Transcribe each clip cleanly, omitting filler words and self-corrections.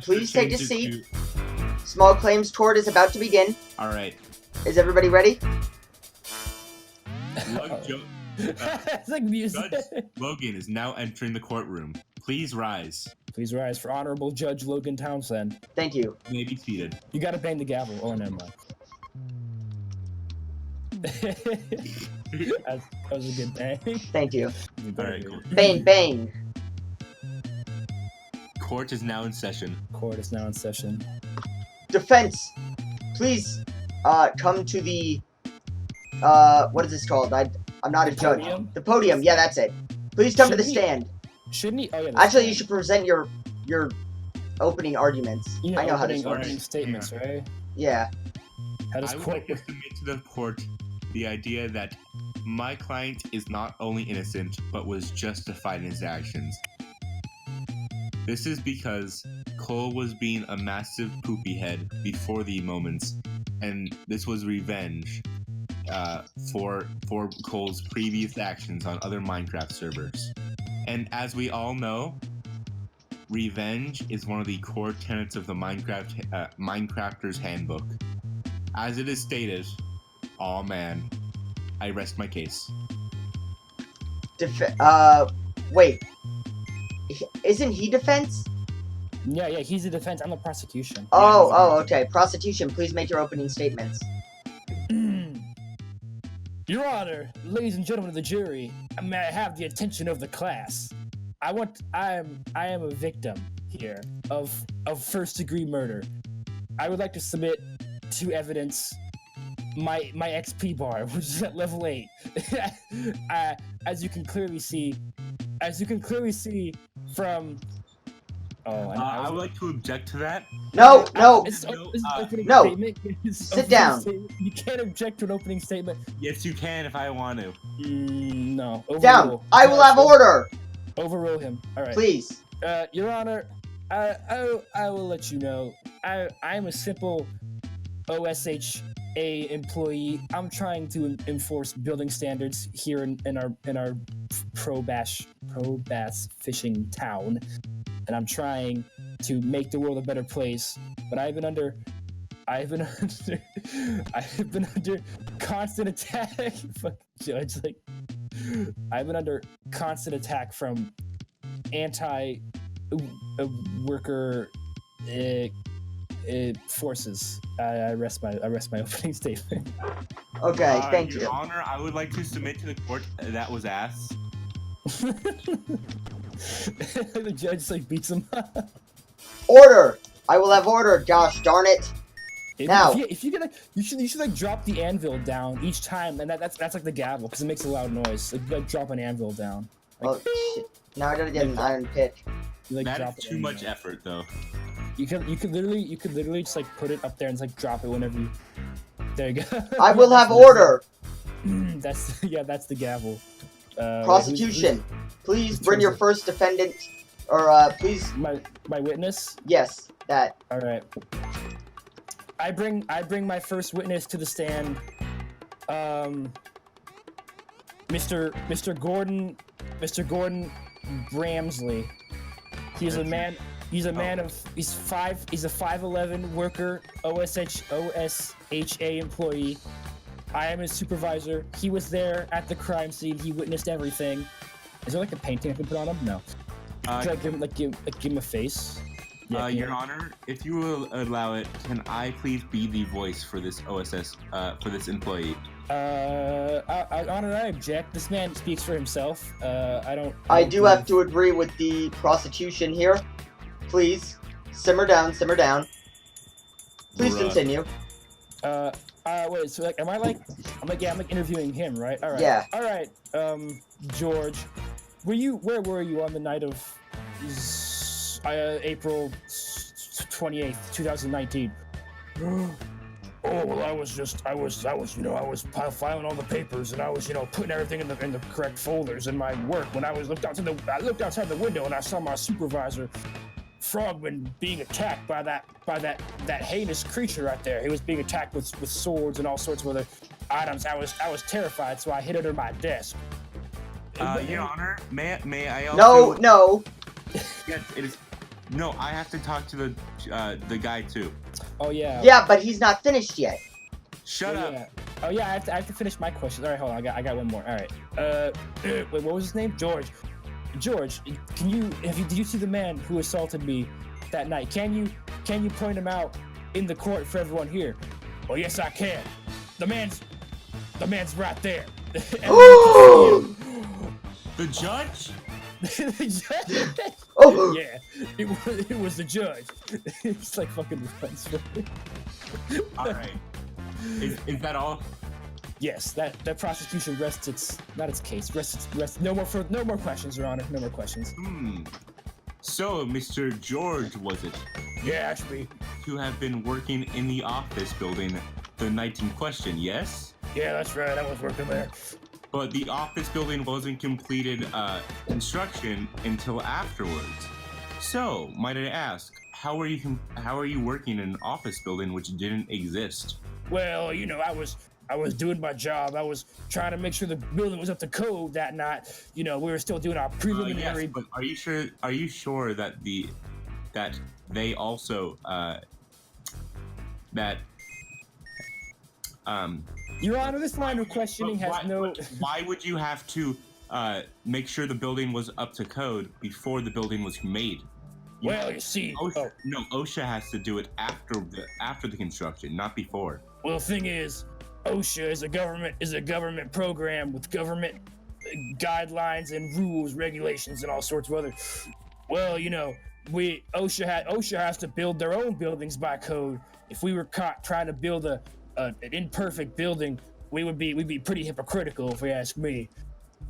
please take a seat. Small claims court is about to begin. All right. Is everybody ready? It's like music. Judge Logan is now entering the courtroom. Please rise. Please rise for Honorable Judge Logan Townsend. Thank you. You may be seated. You gotta bang the gavel. Oh, never mind. that was a good bang. Thank you. All right, cool. Bang, bang. Court is now in session. Court is now in session. Defense, please, come to the, what is this called? I'm not a judge. Podium? The podium, yeah, that's it. Please come to the stand. Shouldn't he? Oh, yeah. Actually, you should present your opening arguments. You know, I know how this works. opening statements, right? Yeah. How does I would court like to submit to the court the idea that my client is not only innocent, but was justified in his actions. This is because Cole was being a massive poopy head before the moments, and this was revenge for Cole's previous actions on other Minecraft servers. And as we all know, revenge is one of the core tenets of the Minecrafter's Handbook. As it is stated, aw man, I rest my case. Wait. Isn't he defense? Yeah, he's the defense. I'm the prosecution. Oh, okay. Prosecution, please make your opening statements. Your Honor, ladies and gentlemen of the jury, may I have the attention of the class? I am a victim here of first-degree murder. I would like to submit to evidence my XP bar, which is at level 8. As you can clearly see from. I would like to object to that. No. No. Sit down. You can't object to an opening statement. Yes, you can if I want to. No. Overrule. Down. I will have order. Overrule him. All right. Please. Your Honor, I will let you know. I'm a simple OSHA employee. I'm trying to enforce building standards here in our pro bass fishing town, and I'm trying to make the world a better place. But I've been under constant attack. Fuck, Judge, like I've been under constant attack from anti-worker forces. I rest my opening statement. Okay, thank Your you. Honor, I would like to submit to the court that was ass. The judge like beats him up. Order. I will have order. Gosh darn it. Now, if you should like drop the anvil down each time, and that's like the gavel because it makes a loud noise. Like drop an anvil down. Like, oh shit. Now I gotta get an iron pick. you, like, That drop is it too in much there. effort, though. You could literally just like put it up there and like drop it whenever you. There you go. I will have order. That's the gavel. Prosecution, please bring your first defendant, or please. My witness. Yes, that. All right. I bring my first witness to the stand. Mr. Gordon Bramsley. He's a 5'11" worker, OSHA employee. I am his supervisor. He was there at the crime scene. He witnessed everything. Is there like a painting I can put on him? No. Can I give him a face? Yeah, Your Honor, if you will allow it, can I please be the voice for this for this employee? Honor, I object. This man speaks for himself. I do have to agree with the prosecution here. Please simmer down. Please continue. Wait. So like, I'm interviewing him, right? All right. Yeah. All right. George, where were you on the night of April 28th, 2019? Oh, well, I was filing all the papers, and I was, putting everything in the correct folders in my work. When I looked outside the window, and I saw my supervisor, Frogman, being attacked by that heinous creature right there. He was being attacked with swords and all sorts of other items. I was terrified, so I hid under my desk. Your Honor, may I also... No. Yes, it is. No, I have to talk to the guy too. Oh yeah. Yeah, but he's not finished yet. Shut up. Yeah. Oh yeah, I have to finish my questions. All right, hold on. I got one more. All right. Wait, what was his name? George. George, did you see the man who assaulted me that night? Can you point him out in the court for everyone here? Oh yes, I can. The man's right there. The judge? The judge? Oh, Yeah, it was the judge. It's like fucking defense. All right. Is that all? Yes, that prosecution rests its case. No more questions, Your Honor. No more questions. So, Mr. George, was it? Yeah, actually. To have been working in the office building the night in question, yes? Yeah, that's right. I was working there. But the office building wasn't completed construction until afterwards. So, might I ask, how are you working in an office building which didn't exist? Well, you know, I was doing my job. I was trying to make sure the building was up to code that night. You know, we were still doing our preliminary. Yes, but are you sure that they also Your Honor, this line of questioning has no. Why would you have to make sure the building was up to code before the building was made? Well, you see. OSHA has to do it after the construction, not before. Well, the thing is, OSHA is a government program with government guidelines and rules, regulations, and all sorts of other. Well, you know, OSHA has to build their own buildings by code. If we were caught trying to build an imperfect building, we'd be pretty hypocritical, if you ask me.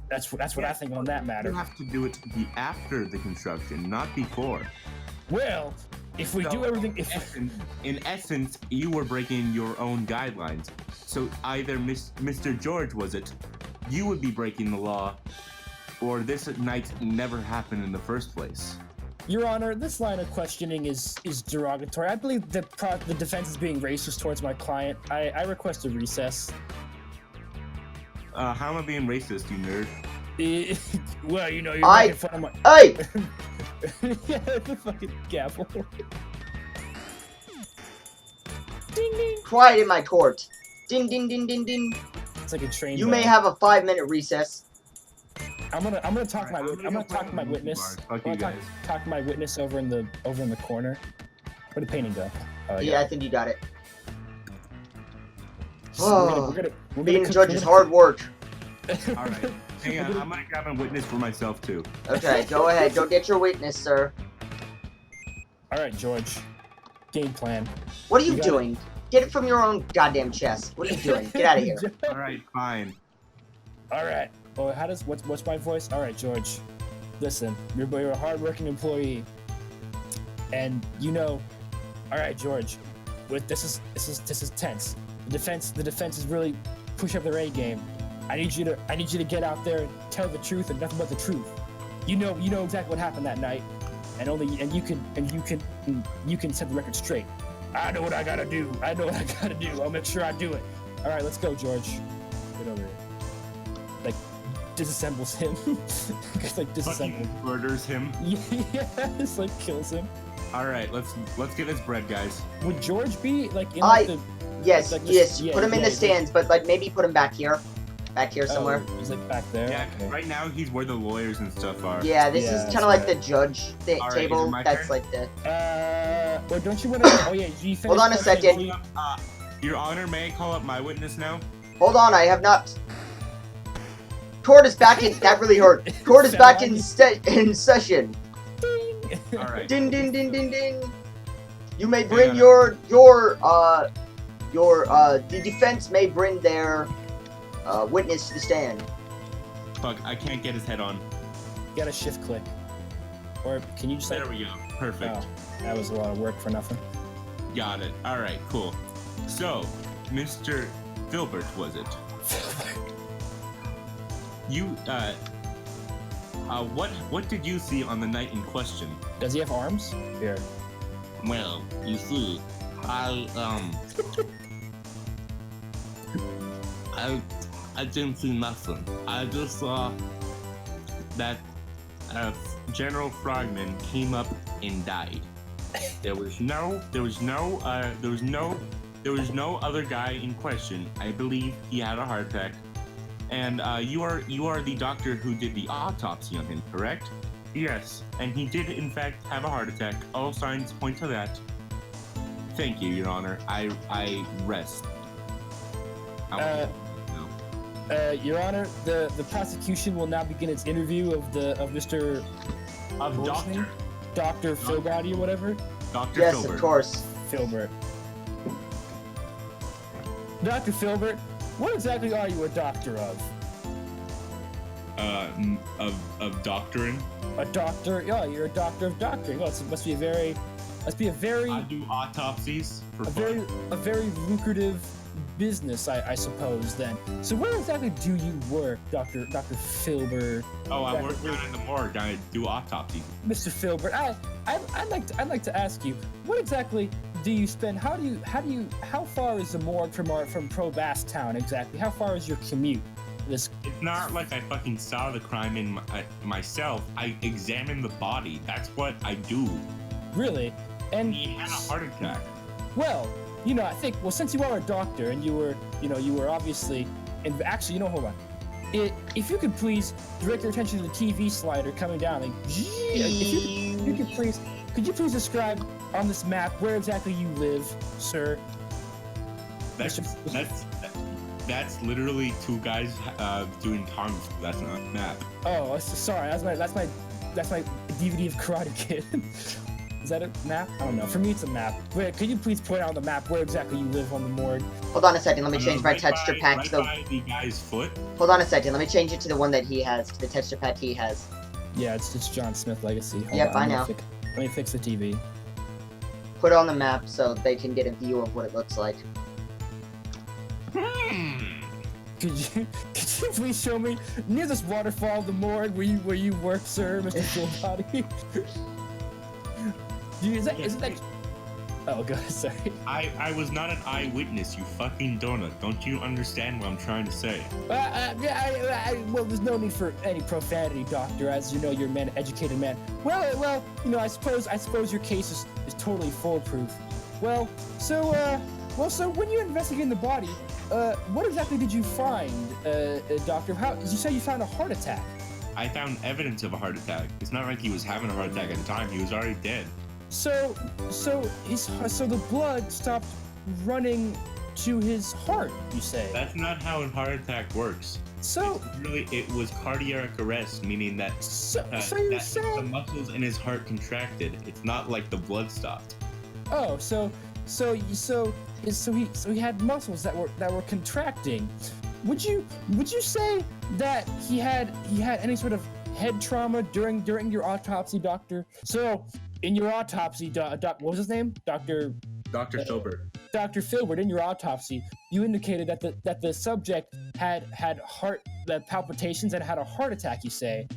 That's what I think on that matter. You have to do it after the construction, not before. Well, if we do everything, in essence, you were breaking your own guidelines. So either Mr. George was it, you would be breaking the law, or this night never happened in the first place. Your Honor, this line of questioning is derogatory. I believe the defense is being racist towards my client. I request a recess. How am I being racist, you nerd? Well, you know, you're making fun of my. Hey! Yeah, the fucking gavel. Ding ding. Quiet in my court. Ding ding ding ding ding. It's like a train. You bell. may have a 5-minute recess. I'm gonna talk to my witness. I'm gonna talk to my witness over in the corner. Where'd the painting go? Oh, Yeah, I think you got it. So Being a judge is hard work. All right. Hang on, I'm gonna grab a witness for myself too. Okay, go ahead. Go get your witness, sir. All right, George. Game plan. What are you doing? Get it from your own goddamn chest. What are you doing? Get out of here. All right, fine. All right. Well, what's my voice? All right, George. Listen, you're a hardworking employee, and you know. All right, George. This is tense. The defense is really push up their A game. I need you to get out there and tell the truth and nothing but the truth. You know exactly what happened that night, and you can set the record straight. I know what I gotta do. I'll make sure I do it. All right, let's go, George. Get over here. Like disassembles him. It's like disassembles. Fucking murders him. Yeah, it's like kills him. All right, let's get this bread, guys. Would George be like in like the? Yes, like yes. yeah, Put him in the stands, but like maybe put him back here somewhere. Oh, he's like back there. Yeah, Okay. right now he's where the lawyers and stuff are. Yeah, this is kind of like the judge All right, table. is it my That's turn? like the. Well, don't you want to? Oh yeah, you Hold on a second. Your Honor, may I call up my witness now? Hold on, I have not. Court is back in. That really hurt. Court is back in session. All right. Ding ding ding ding ding. You may bring on. the defense may bring their witness to the stand. Fuck, I can't get his head on. You gotta shift click. Or can you just like? There we go. Perfect. Oh, that was a lot of work for nothing. Got it. All right, cool. So, Mr. Filbert, was it? You, what did you see on the night in question? Does he have arms? Here. Well, you see, I didn't see nothing. I just saw that General Frogman came up and died. There was no other guy in question. I believe he had a heart attack. And you are the doctor who did the autopsy on him, correct? Yes, and he did in fact have a heart attack. All signs point to that. Thank you, Your Honor. I rest. Your Honor, the prosecution will now begin its interview of Mr. Dr. Filbert or whatever. Dr. Yes, Filbert. of course. Filbert. Dr. Filbert, what exactly are you a doctor of? Of doctoring. A doctor? Yeah, you're a doctor of doctoring. Oh, it must be a very I do autopsies for fun. a very lucrative business, I suppose. Then, so where exactly do you work, Dr. Filbert? Oh, I work down in the morgue. I do autopsies. Mr. Filbert, I'd like to ask you, what exactly do you spend? How far is the morgue from Probass Town exactly? How far is your commute? It's not like I fucking saw the crime in myself. I examined the body. That's what I do. Really? And he had a heart attack. Well, I think, since you are a doctor and you were obviously, and actually, hold on. If you could please direct your attention to the TV slider coming down, like, if you could please describe on this map where exactly you live, sir? That's literally two guys doing kung fu. That's not a map. Oh, sorry. That's my DVD of Karate Kid. Is that a map? I don't know. For me, it's a map. Wait, could you please point out on the map where exactly you live on the morgue? Hold on a second. Let me change my texture pack to the. By the guy's foot. Hold on a second. Let me change it to the one that he has. To the texture pack he has. Yeah, it's John Smith Legacy. Yep, I know. Let me fix the TV. Put it on the map so they can get a view of what it looks like. Could you please show me near this waterfall, the morgue where you work, sir, Mr. Fullbody? Is that? Oh, God, sorry. I was not an eyewitness, you fucking donut. Don't you understand what I'm trying to say? Well, there's no need for any profanity, doctor. As you know, you're an educated man. Well, I suppose your case is totally foolproof. So when you investigated the body, what exactly did you find, doctor? You say you found a heart attack? I found evidence of a heart attack. It's not like he was having a heart attack at the time. He was already dead. So the blood stopped running to his heart, you say? That's not how a heart attack works. So it was cardiac arrest, meaning that the muscles in his heart contracted. It's not like the blood stopped. Oh, so he had muscles that were contracting. Would you say that he had any sort of head trauma during your autopsy, doctor? So in your autopsy, what was his name? Dr. Filbert. Dr. Filbert, in your autopsy, you indicated that the subject had heart palpitations and had a heart attack, you say?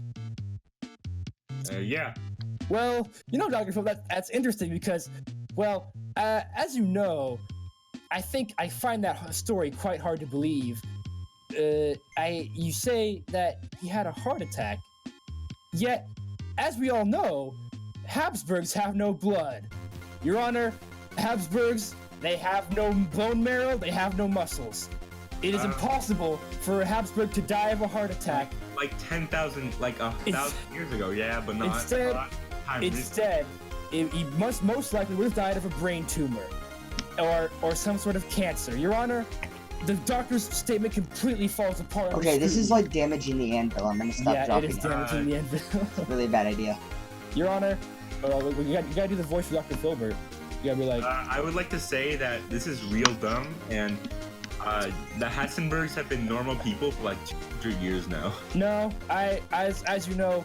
Yeah. Well, Dr. Filbert, that's interesting because, as you know, I think I find that story quite hard to believe. You say that he had a heart attack, yet, as we all know, Habsburgs have no blood. Your Honor, Habsburgs, they have no bone marrow, they have no muscles. It is impossible for a Habsburg to die of a heart attack. Like 10,000, like 1,000 years ago, yeah, but not. Instead, he most likely would have died of a brain tumor, or some sort of cancer. Your Honor, the doctor's statement completely falls apart. Okay, this is like damaging the anvil. I'm gonna stop dropping it. Yeah, it is damaging the anvil. Really bad idea. Your Honor, you gotta do the voice for Dr. Filbert. You gotta be like. I would like to say that this is real dumb, and the Habsburgs have been normal people for like 200 years now. No, as you know,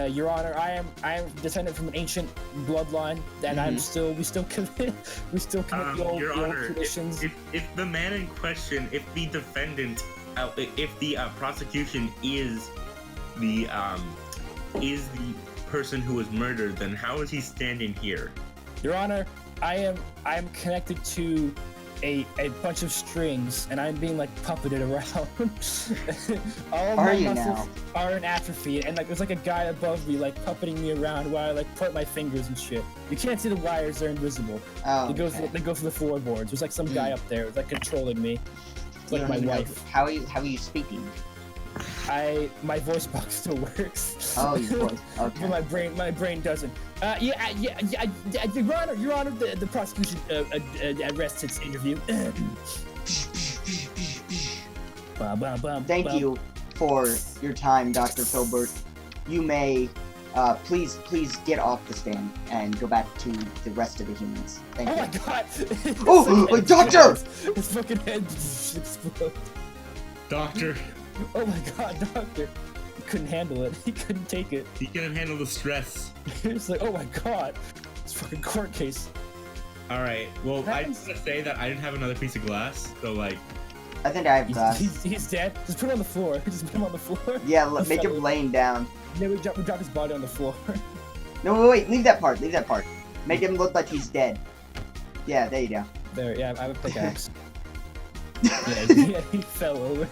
Your Honor, I am descendant from an ancient bloodline, and we still commit the old traditions. If the man in question, if the defendant, if the prosecution is the person who was murdered, then how is he standing here? Your Honor, I am connected to a bunch of strings, and I'm being like puppeted around. All of Are my you muscles now? are in atrophy, and like there's like a guy above me like puppeting me around while I like point my fingers and shit. You can't see the wires; they're invisible. Oh, They go okay. they go for the floorboards. There's like some guy up there like controlling me. It's You like don't my even know- wife. How are you speaking? My voice box still works. Oh, your voice. But Okay. my brain doesn't. Your Honor, the prosecution arrests its interview. Thank you for your time, Dr. Filbert. You may please get off the stand and go back to the rest of the humans. Thank Oh you. my god! Oh, doctor! His fucking head just exploded. Doctor, Oh my god, doctor! He couldn't handle it. He couldn't take it. he can't handle the stress. He was like, oh my god, it's fucking court case. All right. Well, I just want to say that I didn't have another piece of glass, so like, I think I have glass. He's dead. Just put him on the floor. Just put him on the floor. Yeah, make him laying down. Yeah, we dropped his body on the floor. No, wait, leave that part. Make him look like he's dead. Yeah, there you go. There, yeah, I have a pickaxe. yeah, he fell over.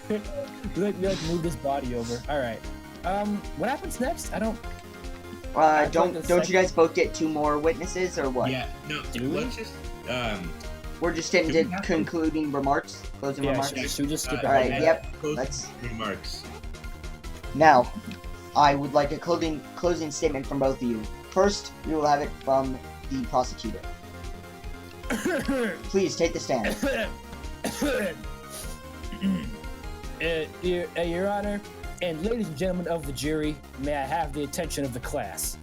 we like moved his body over. All right. What happens next? I don't. Don't you guys both get 2 more witnesses or what? yeah, no. Do we? Let's just We're just Do we into have to? concluding remarks, closing Yeah, remarks. should we just skip All right, ahead? yep. close Let's. remarks. Now, I would like a closing statement from both of you. First, we will have it from the prosecutor. Please take the stand. Your Honor, and ladies and gentlemen of the jury, may I have the attention of the class?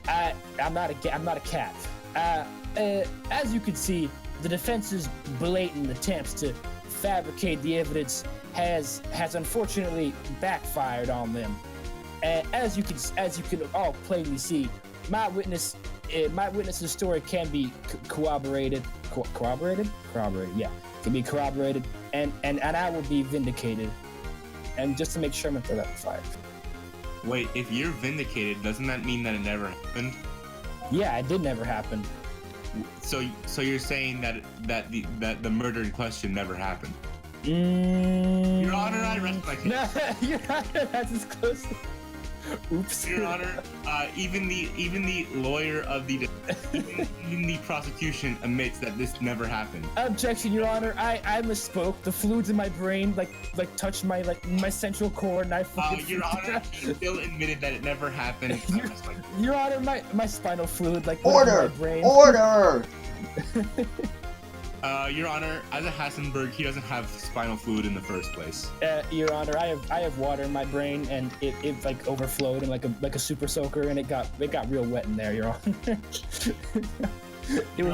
I'm not a cat. As you can see, the defense's blatant attempts to fabricate the evidence has unfortunately backfired on them. As you can all plainly see, my witness's story can be corroborated. Corroborated? Yeah, can be corroborated, and I will be vindicated. And just to make sure I'm gonna throw that fire. Wait, if you're vindicated, doesn't that mean that it never happened? Yeah, it did never happen. So you're saying that the murder in question never happened? Your Honor, I rest my case. No, Your Honor, that's as close. Oops. Your Honor, even the lawyer of the even the prosecution admits that this never happened. Objection, Your Honor. I misspoke. The fluids in my brain like touched my central cord, and I fucking. Your Honor, he still admitted that it never happened. Your Honor, my spinal fluid like Order! went in my brain. Order! Your Honor, as a Habsburg, he doesn't have spinal fluid in the first place. Your Honor, I have water in my brain, and it like overflowed in like a super soaker, and it got real wet in there, Your Honor. It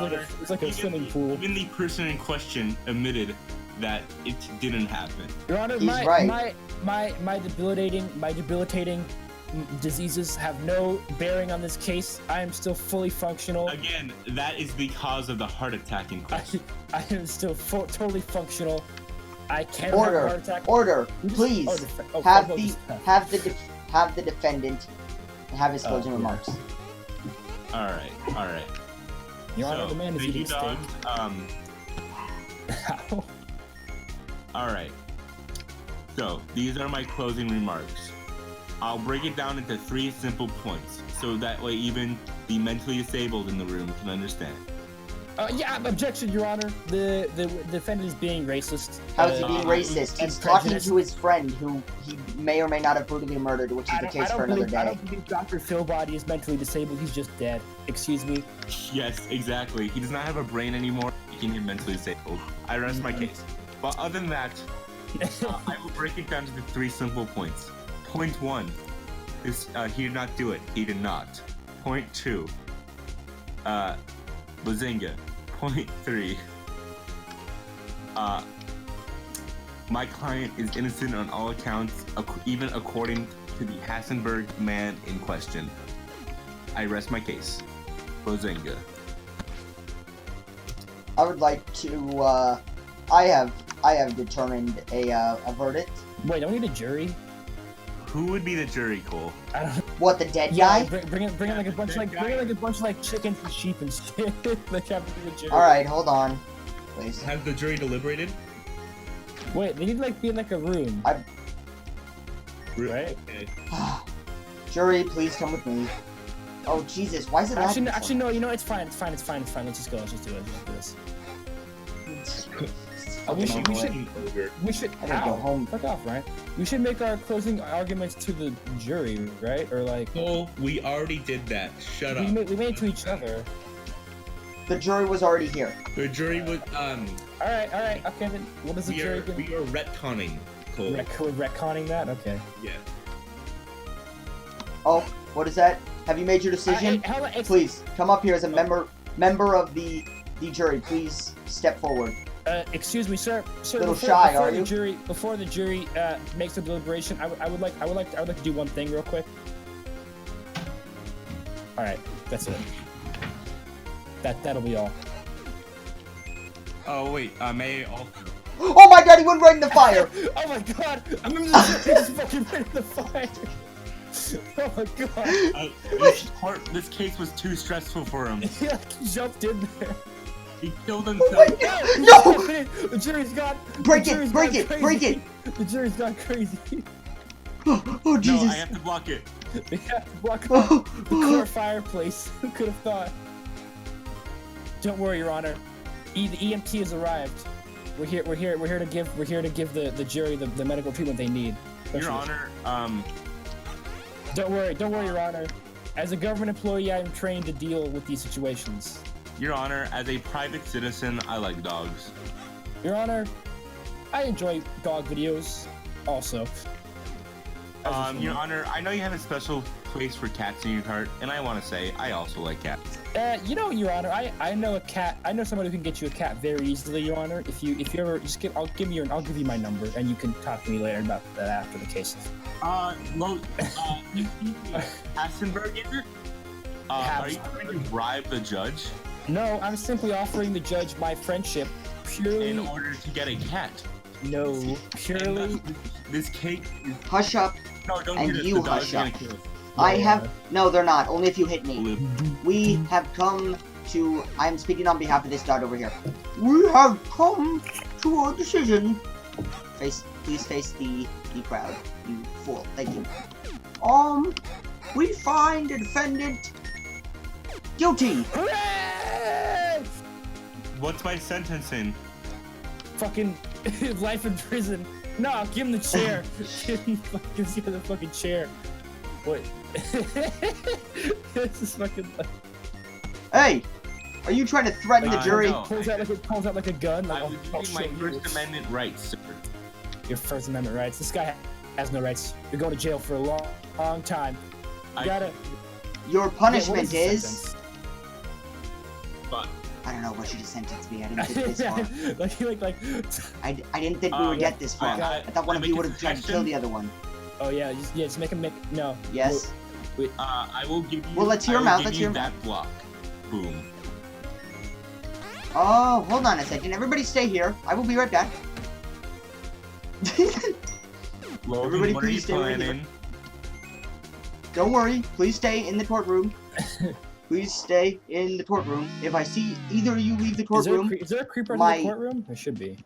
was like a swimming pool. Even the person in question admitted that it didn't happen. Your Honor, He's right. my debilitating diseases have no bearing on this case. I am still fully functional. Again, that is the cause of the heart attack in question. I am still totally functional. I can't have a heart attack. Order! Please have the defendant have his closing yeah. remarks. All right. Your Honor, the man is thank you, eating steak. dog. How? All right. So these are my closing remarks. I'll break it down into 3 simple points, so that way even the mentally disabled in the room can understand. Yeah, objection, Your Honor. The defendant is being racist. How's he being racist? and He's talking prejudiced. to his friend who he may or may not have brutally murdered, which is the case for another I day. don't believe Dr. Philbody is mentally disabled. He's just dead. Excuse me. Yes, exactly. He does not have a brain anymore, making him mentally disabled. I rest my case. But other than that, I will break it down to the 3 simple points. Point 1 is he did not do it. He did not. Point 2, Bazinga. Point 3, my client is innocent on all accounts, even according to the Habsburg man in question. I rest my case. Bazinga. I would like to. I have determined a verdict. Wait, don't we need a jury? Who would be the jury, Cole? I don't. What, the dead Yeah, guy? bring in like a bunch of like chickens and sheep and shit. Like have to do a jury. All right, hold on. fireplace. Has the jury deliberated? Wait, they need to like be in like a room. Right? Okay. Jury, please come with me. Oh Jesus, why is it Actually, no. You know, it's fine. It's fine. Let's just go. Let's just do it. Let's do this. We should. I gotta go home. Fuck off, Ryan. We should make our closing arguments to the jury, right? Or like. Oh, we already did that. Shut up. We made it to each other. The jury was already here. The jury was All right. Okay, then what is the jury doing? We are retconning, Cole. We're retconning that. Okay. Yeah. Oh, what is that? Have you made your decision? Please come up here as a member of the jury. Please step forward. Excuse me, sir. Little shy, are you? Before the jury makes a deliberation, I would like to do one thing real quick. All right, that's it. That'll be all. Oh wait, may I also... Oh my God, he went right in the fire! Oh my God, I'm in the fucking right in the fire. Oh my God. This case was too stressful for him. He like jumped in there. He killed Oh himself. my God! No! The jury's gone. Break it! The jury's gone crazy. Oh Jesus! No, I have to block it. They have to block off the core fireplace. Who could have thought? Don't worry, Your Honor. The EMT has arrived. We're here to give the jury the medical treatment they need. Your Honor, Don't worry, Your Honor. As a government employee, I am trained to deal with these situations. Your Honor, as a private citizen, I like dogs. Your Honor, I enjoy dog videos, also. Your Honor, I know you have a special place for cats in your heart, and I want to say, I also like cats. You know, Your Honor, I know a cat. I know somebody who can get you a cat very easily, Your Honor. If you ever just I'll give you my number, and you can talk to me later about that after the case. Habsburg, is it? Are you trying to bribe the judge? No, I'm simply offering the judge my friendship purely in order to get a cat. No, purely. This cake is... Hush up. No, don't And do this. you The dog's hush gonna up. kill us. I have... No, they're not. Only if you hit me. We have come to... I'm speaking on behalf of this dog over here. We have come to a decision. Please face the crowd. You fool. Thank you. We find the defendant guilty. Hooray! What's my sentencing? Fucking life in prison. No, give him the chair. Give him the fucking chair. What? This is fucking. Hey, are you trying to threaten the jury? No. Pulls out like a gun. Like, I was using my First Amendment rights, sir. Your First Amendment rights. This guy has no rights. You're going to jail for a long time. You gotta. Your punishment what is the is. sentence? But I don't know what you just sentenced me. I didn't think this far. like. I didn't think we would get this far. I thought one of you would have tried to kill the other one. Oh yeah, just make him make no. Yes. I will give you. Well, let's hear him out. Let's hear him that block. Boom. Oh, hold on a second. Everybody stay here. I will be right back. Logan, Everybody what are you please stay right here. planning? Don't worry. Please stay in the courtroom. Please stay in the courtroom. If I see either of you leave the courtroom... Is there a creeper in the courtroom? There should be.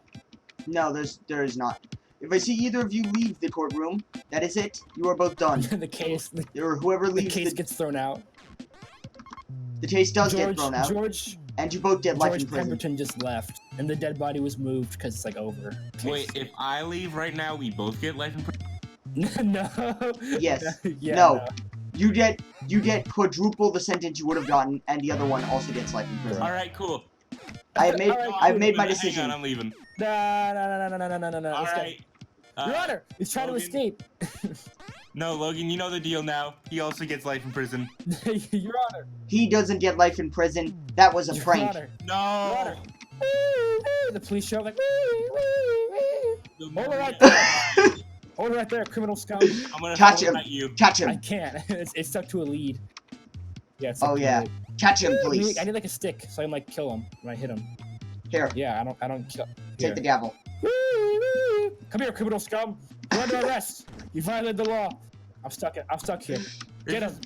No, there is not. If I see either of you leave the courtroom, that is it. You are both done. The case... Or whoever The leaves case gets thrown out. The case does get thrown out. And you both get life in prison. Pemberton just left, and the dead body was moved because it's like over. Wait, if I leave right now, we both get life in prison? No. Yes. Yeah, no. You get quadruple the sentence you would have gotten, and the other one also gets life in prison. All right, cool. I've made my decision. Hang on, I'm leaving. No. All right. Your Honor, he's trying to escape. No, Logan, you know the deal now. He also gets life in prison. Your Honor. He doesn't get life in prison. That was a prank. Your Honor. No. Your Honor. The police show like. Hold it right there. Hold it right there, criminal scum. I'm gonna catch throw him. it at you. Catch I him. can't. It's stuck to a lead. Yeah. It's Oh yeah. Catch him, please. I need like a stick so I can like kill him when I hit him. Here. Yeah, I don't kill. Take the gavel. Come here, criminal scum. You're under arrest. You violated the law. I'm stuck here. Get him.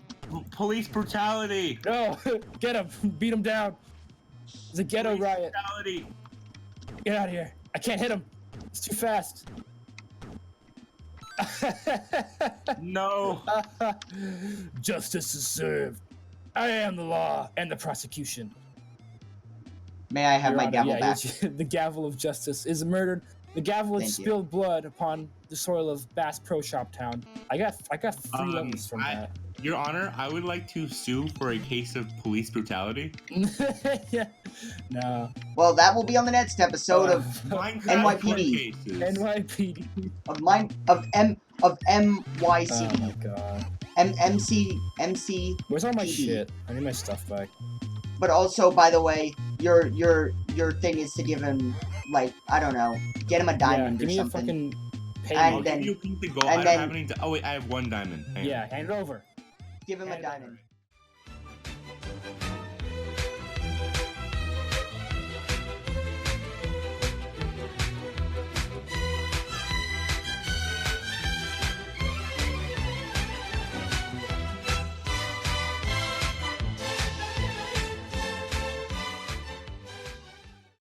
Police brutality. No, get him. Beat him down. It's a ghetto Police riot. brutality. Get out of here. I can't hit him. It's too fast. No. Justice is served. I am the law and the prosecution. May I have Your my Honor, gavel back? The gavel of justice is murdered. The gavel of Thank you. spilled blood upon the soil of Bass Pro Shop Town. I got 3 levels from that. Your Honor, I would like to sue for a case of police brutality. Yeah. No. Well, that will be on the next episode of Minecraft NYPD. court cases. NYPD. of MYCD. Oh my god. MC. Where's all my PD. shit? I need my stuff back. But also, by the way, your thing is to give him, like, I don't know, get him a diamond give or me something. a fucking And payment. I'll then- give you a piece of gold. and I don't then- have any. Oh wait, I have 1 diamond. Hang on. Yeah, hand it over. Give him a Hand it over. diamond.